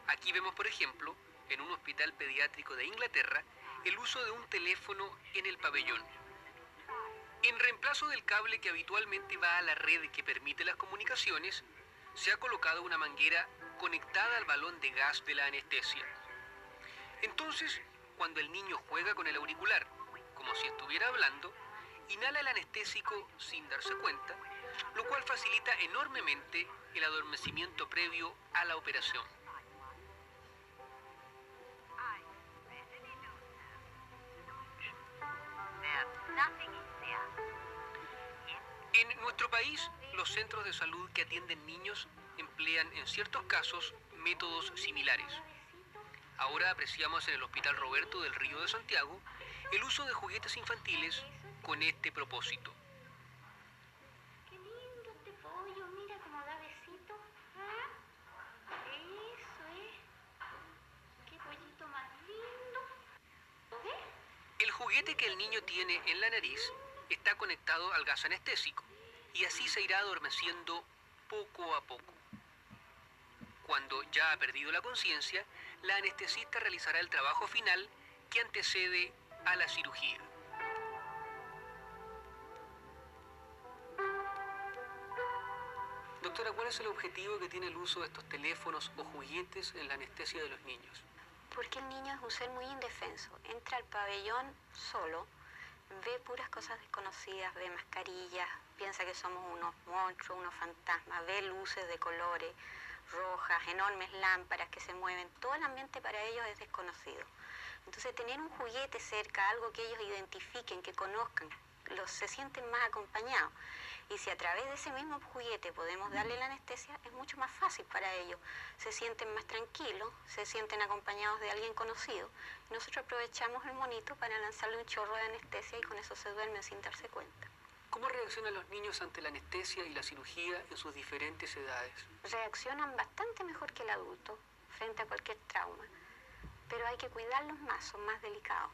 Aquí vemos, por ejemplo, en un hospital pediátrico de Inglaterra, el uso de un teléfono en el pabellón. En reemplazo del cable que habitualmente va a la red que permite las comunicaciones, se ha colocado una manguera conectada al balón de gas de la anestesia. Entonces, cuando el niño juega con el auricular, como si estuviera hablando, inhala el anestésico sin darse cuenta, lo cual facilita enormemente el adormecimiento previo a la operación. En nuestro país, los centros de salud que atienden niños emplean en ciertos casos métodos similares. Ahora apreciamos en el Hospital Roberto del Río de Santiago el uso de juguetes infantiles con este propósito. Qué lindo este pollo, mira cómo da besitos. ¿Ah? Eso es. Qué pollito más lindo. ¿Ves? El juguete que el niño tiene en la nariz está conectado al gas anestésico y así se irá adormeciendo poco a poco. Cuando ya ha perdido la conciencia, la anestesista realizará el trabajo final que antecede a la cirugía. Doctora, ¿cuál es el objetivo que tiene el uso de estos teléfonos o juguetes en la anestesia de los niños? Porque el niño es un ser muy indefenso. Entra al pabellón solo, ve puras cosas desconocidas, ve mascarillas, piensa que somos unos monstruos, unos fantasmas, ve luces de colores, rojas, enormes lámparas que se mueven. Todo el ambiente para ellos es desconocido. Entonces tener un juguete cerca, algo que ellos identifiquen, que conozcan, se sienten más acompañados. Y si a través de ese mismo juguete podemos darle la anestesia, es mucho más fácil para ellos. Se sienten más tranquilos, se sienten acompañados de alguien conocido. Y nosotros aprovechamos el monito para lanzarle un chorro de anestesia y con eso se duermen sin darse cuenta. ¿Cómo reaccionan los niños ante la anestesia y la cirugía en sus diferentes edades? Reaccionan bastante mejor que el adulto frente a cualquier trauma, pero hay que cuidarlos más, son más delicados.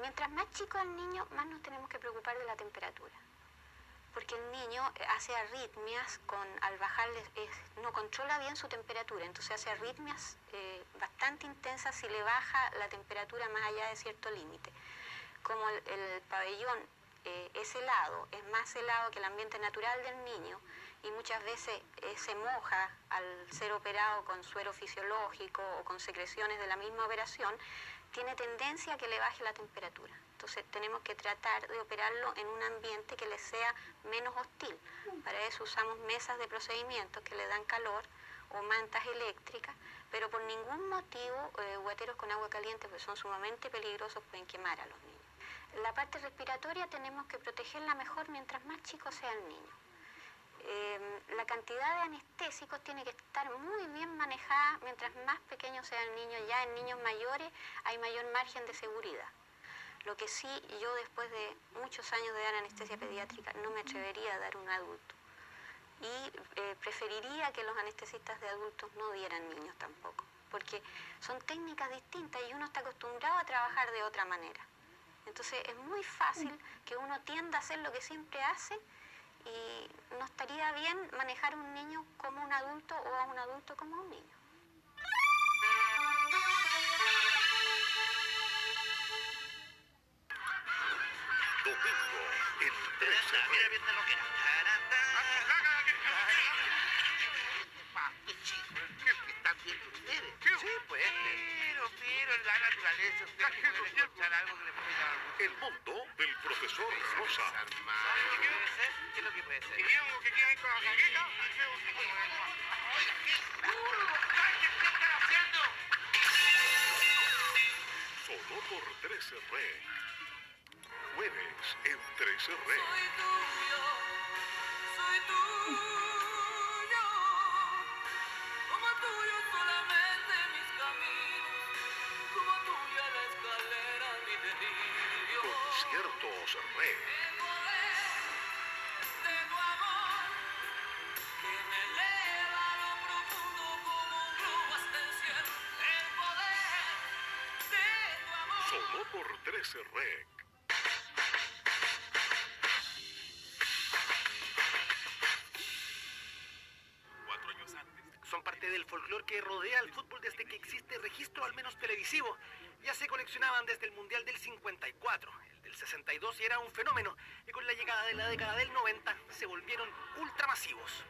Mientras más chico el niño, más nos tenemos que preocupar de la temperatura, porque el niño hace arritmias al bajarle, no controla bien su temperatura, entonces hace arritmias bastante intensas si le baja la temperatura más allá de cierto límite. Como el pabellón es helado, es más helado que el ambiente natural del niño y muchas veces se moja al ser operado con suero fisiológico o con secreciones de la misma operación, tiene tendencia a que le baje la temperatura. Entonces tenemos que tratar de operarlo en un ambiente que le sea menos hostil. Para eso usamos mesas de procedimientos que le dan calor o mantas eléctricas, pero por ningún motivo guateros con agua caliente, pues son sumamente peligrosos, pueden quemar a los niños. La parte respiratoria tenemos que protegerla mejor mientras más chico sea el niño. La cantidad de anestésicos tiene que estar muy bien manejada mientras más pequeño sea el niño. Ya en niños mayores hay mayor margen de seguridad. Lo que sí, yo después de muchos años de dar anestesia pediátrica no me atrevería a dar un adulto. Y preferiría que los anestesistas de adultos no dieran niños tampoco, porque son técnicas distintas y uno está acostumbrado a trabajar de otra manera. Entonces es muy fácil que uno tienda a hacer lo que siempre hace y no estaría bien manejar a un niño como un adulto o a un adulto como a un niño. Domingo en 13 Mira bien de lo que era. ¿Están viendo ustedes? Sí, pues. Pero en la naturaleza usted puede encontrar algo que le puede llamar mucho. El mundo del profesor Rosa. ¿Qué puede ser? ¿Qué es lo que puede ser? Solo por 13 Rec. Jueves en 13 Rec. Soy tuyo, como tuyo solamente mis caminos, como tuya la escalera mi delirio. Conciertos Rec. El poder de tu amor que me eleva a lo profundo como un globo hasta el cielo. El poder de tu amor. Solo por 13 Rec. Son parte del folclore que rodea al fútbol desde que existe registro, al menos televisivo. Ya se coleccionaban desde el Mundial del 54, el del 62 y era un fenómeno, y con la llegada de la década del 90 se volvieron ultramasivos.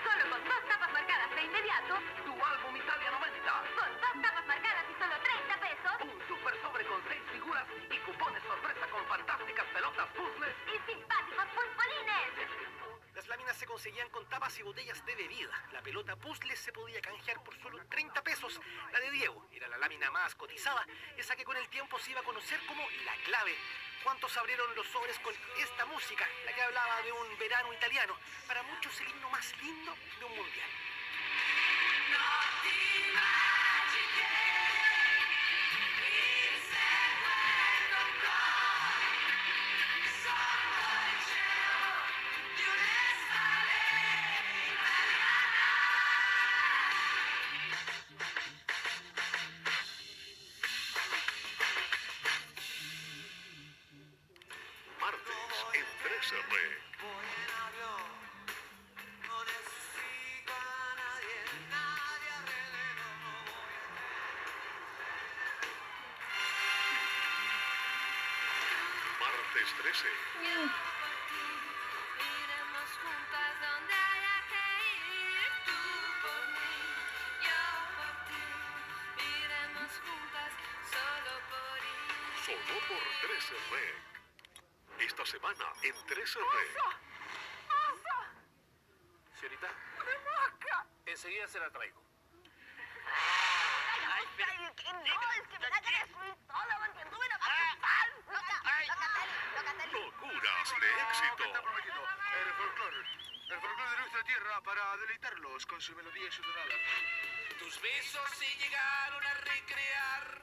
Solo con 2 tapas marcadas de inmediato, Tu álbum Italia 90, con 2 tapas marcadas y solo 30 pesos, un super sobre con 6 figuras y cupones sorpresa con fantásticas pelotas puzzles. y simpáticos pulpolines. Las láminas se conseguían con tapas y botellas de bebida. La pelota puzzle se podía canjear por solo 30 pesos. La de Diego era la lámina más cotizada, esa que con el tiempo se iba a conocer como la clave. ¿Cuántos abrieron los sobres con esta música, la que hablaba de un verano italiano? Para muchos el himno más lindo de un mundial. Martes en 13 Rec. Martes 13. Iremos juntas donde haya que ir, tú por mí, yo por ti. Iremos juntas solo por ir. Solo por 13 Rec. Esta semana en 13 Rec. Señorita, enseguida se la traigo. Locuras de éxito. El folclore de nuestra tierra para deleitarlos con su melodía y su tonada. Tus besos se llegaron a recrear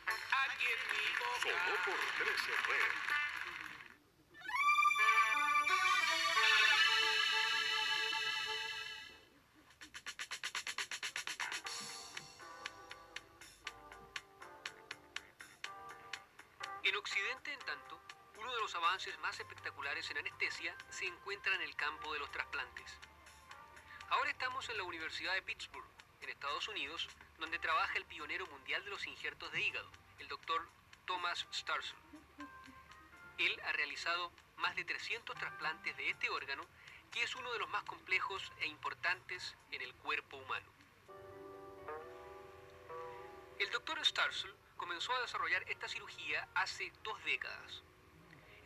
aquí en mi boca. Solo por 13 Rec. En Occidente, en tanto, uno de los avances más espectaculares en anestesia se encuentra en el campo de los trasplantes. Ahora estamos en la Universidad de Pittsburgh, en Estados Unidos, donde trabaja el pionero mundial de los injertos de hígado, el doctor Thomas Starzl. Él ha realizado más de 300 trasplantes de este órgano, que es uno de los más complejos e importantes en el cuerpo humano. El doctor Starzl comenzó a desarrollar esta cirugía hace 2 décadas.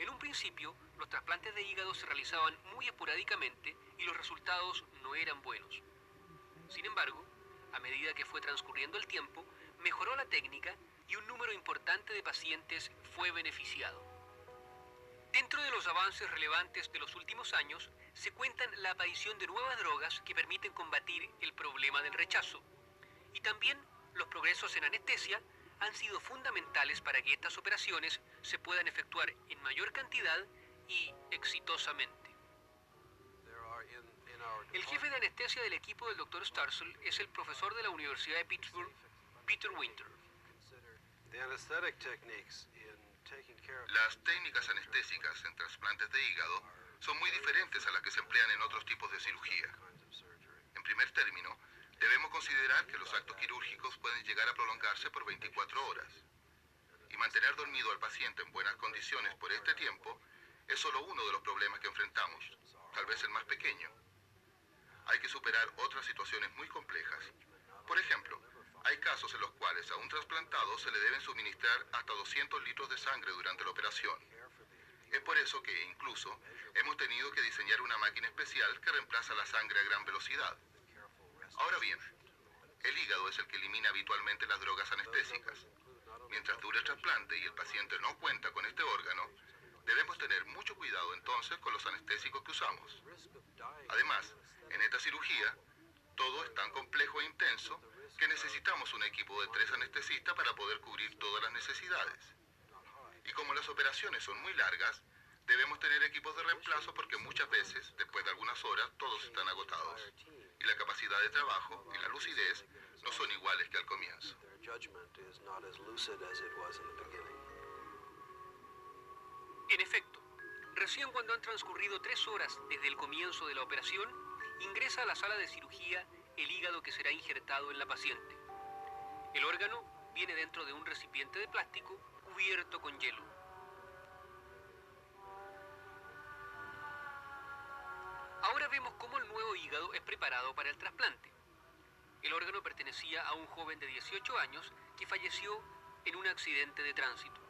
En un principio, los trasplantes de hígado se realizaban muy esporádicamente y los resultados no eran buenos. Sin embargo, a medida que fue transcurriendo el tiempo, mejoró la técnica y un número importante de pacientes fue beneficiado. Dentro de los avances relevantes de los últimos años, se cuentan la aparición de nuevas drogas que permiten combatir el problema del rechazo y también los progresos en anestesia han sido fundamentales para que estas operaciones se puedan efectuar en mayor cantidad y exitosamente. El jefe de anestesia del equipo del Dr. Starzl es el profesor de la Universidad de Pittsburgh, Peter Winter. Las técnicas anestésicas en trasplantes de hígado son muy diferentes a las que se emplean en otros tipos de cirugía. En primer término, debemos considerar que los actos quirúrgicos pueden llegar a prolongarse por 24 horas. Y mantener dormido al paciente en buenas condiciones por este tiempo es solo uno de los problemas que enfrentamos, tal vez el más pequeño. Hay que superar otras situaciones muy complejas. Por ejemplo, hay casos en los cuales a un trasplantado se le deben suministrar hasta 200 litros de sangre durante la operación. Es por eso que, incluso, hemos tenido que diseñar una máquina especial que reemplaza la sangre a gran velocidad. Ahora bien, el hígado es el que elimina habitualmente las drogas anestésicas. Mientras dure el trasplante y el paciente no cuenta con este órgano, debemos tener mucho cuidado entonces con los anestésicos que usamos. Además, en esta cirugía, todo es tan complejo e intenso que necesitamos un equipo de 3 anestesistas para poder cubrir todas las necesidades. Y como las operaciones son muy largas, debemos tener equipos de reemplazo porque muchas veces, después de algunas horas, todos están agotados. Y la capacidad de trabajo y la lucidez no son iguales que al comienzo. En efecto, recién cuando han transcurrido 3 horas desde el comienzo de la operación, ingresa a la sala de cirugía el hígado que será injertado en la paciente. El órgano viene dentro de un recipiente de plástico cubierto con hielo. Ahora vemos cómo el nuevo hígado es preparado para el trasplante. El órgano pertenecía a un joven de 18 años que falleció en un accidente de tránsito.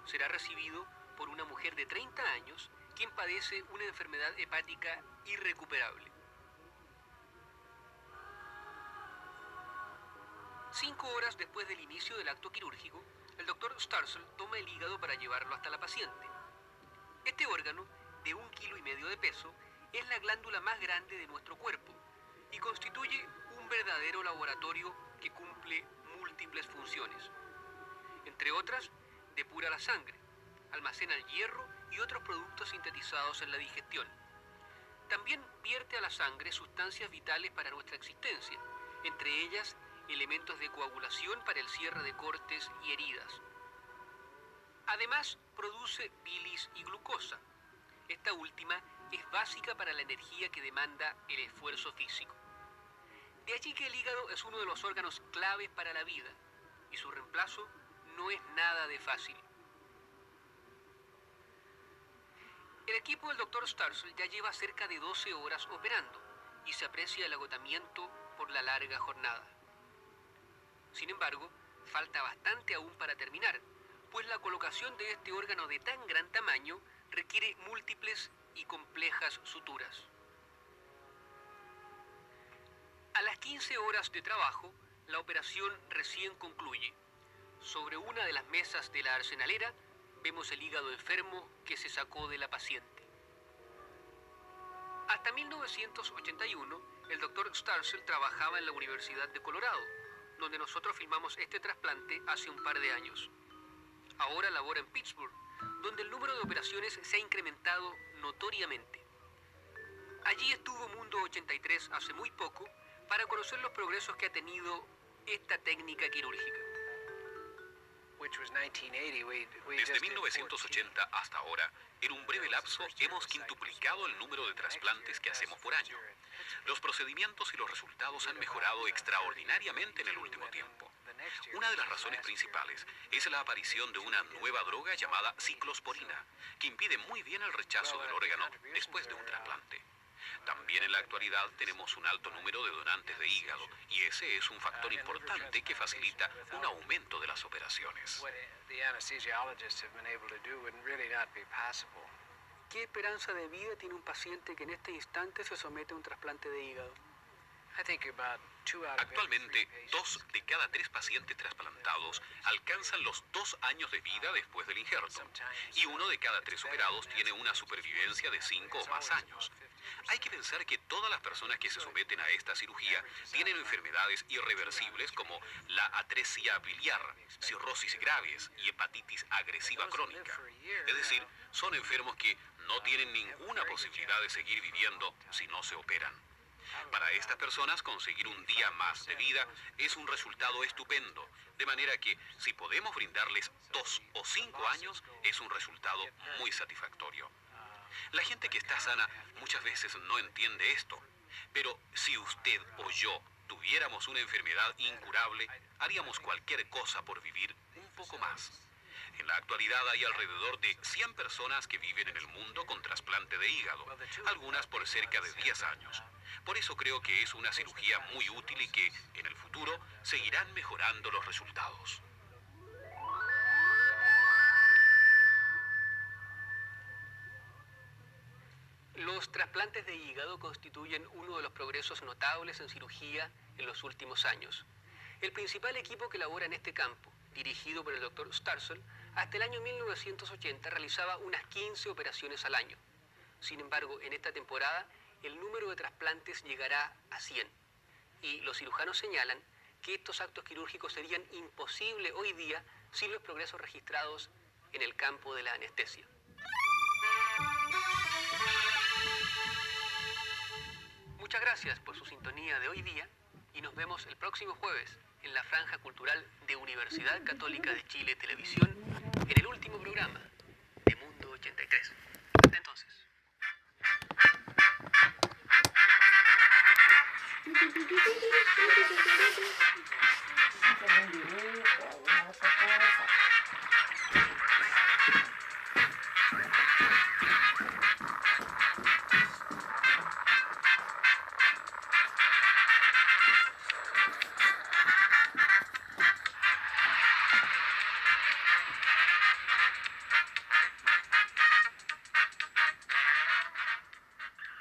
Será recibido por una mujer de 30 años quien padece una enfermedad hepática irrecuperable. 5 horas después del inicio del acto quirúrgico, el Dr. Starzl toma el hígado para llevarlo hasta la paciente. Este órgano, de 1,5 kilos de peso, es la glándula más grande de nuestro cuerpo y constituye un verdadero laboratorio que cumple múltiples funciones. Entre otras, depura la sangre, almacena el hierro y otros productos sintetizados en la digestión. También vierte a la sangre sustancias vitales para nuestra existencia, entre ellas elementos de coagulación para el cierre de cortes y heridas. Además, produce bilis y glucosa. Esta última es básica para la energía que demanda el esfuerzo físico. De allí que el hígado es uno de los órganos claves para la vida y su reemplazo no es nada de fácil. El equipo del Dr. Starzl ya lleva cerca de 12 horas operando y se aprecia el agotamiento por la larga jornada. Sin embargo, falta bastante aún para terminar, pues la colocación de este órgano de tan gran tamaño requiere múltiples y complejas suturas. A las 15 horas de trabajo, la operación recién concluye. Sobre una de las mesas de la arsenalera, vemos el hígado enfermo que se sacó de la paciente. Hasta 1981, el Dr. Starzl trabajaba en la Universidad de Colorado, donde nosotros filmamos este trasplante hace un par de años. Ahora labora en Pittsburgh, donde el número de operaciones se ha incrementado notoriamente. Allí estuvo Mundo 83 hace muy poco para conocer los progresos que ha tenido esta técnica quirúrgica. Desde 1980 hasta ahora, en un breve lapso, hemos quintuplicado el número de trasplantes que hacemos por año. Los procedimientos y los resultados han mejorado extraordinariamente en el último tiempo. Una de las razones principales es la aparición de una nueva droga llamada ciclosporina, que impide muy bien el rechazo del órgano después de un trasplante. También en la actualidad tenemos un alto número de donantes de hígado y ese es un factor importante que facilita un aumento de las operaciones. ¿Qué esperanza de vida tiene un paciente que en este instante se somete a un trasplante de hígado? Actualmente, 2 de cada 3 pacientes trasplantados alcanzan los 2 años de vida después del injerto, y 1 de cada 3 operados tiene una supervivencia de 5 o más años. Hay que pensar que todas las personas que se someten a esta cirugía tienen enfermedades irreversibles como la atresia biliar, cirrosis graves y hepatitis agresiva crónica. Es decir, son enfermos que no tienen ninguna posibilidad de seguir viviendo si no se operan. Para estas personas, conseguir un día más de vida es un resultado estupendo, de manera que si podemos brindarles 2 o 5 años, es un resultado muy satisfactorio. La gente que está sana muchas veces no entiende esto, pero si usted o yo tuviéramos una enfermedad incurable, haríamos cualquier cosa por vivir un poco más. En la actualidad hay alrededor de 100 personas que viven en el mundo con trasplante de hígado, algunas por cerca de 10 años. Por eso creo que es una cirugía muy útil y que, en el futuro, seguirán mejorando los resultados. Los trasplantes de hígado constituyen uno de los progresos notables en cirugía en los últimos años. El principal equipo que labora en este campo, dirigido por el Dr. Starzl, hasta el año 1980 realizaba unas 15 operaciones al año. Sin embargo, en esta temporada, el número de trasplantes llegará a 100. Y los cirujanos señalan que estos actos quirúrgicos serían imposibles hoy día sin los progresos registrados en el campo de la anestesia. Muchas gracias por su sintonía de hoy día y nos vemos el próximo jueves en la franja cultural de Universidad Católica de Chile Televisión en el último programa de Mundo 83.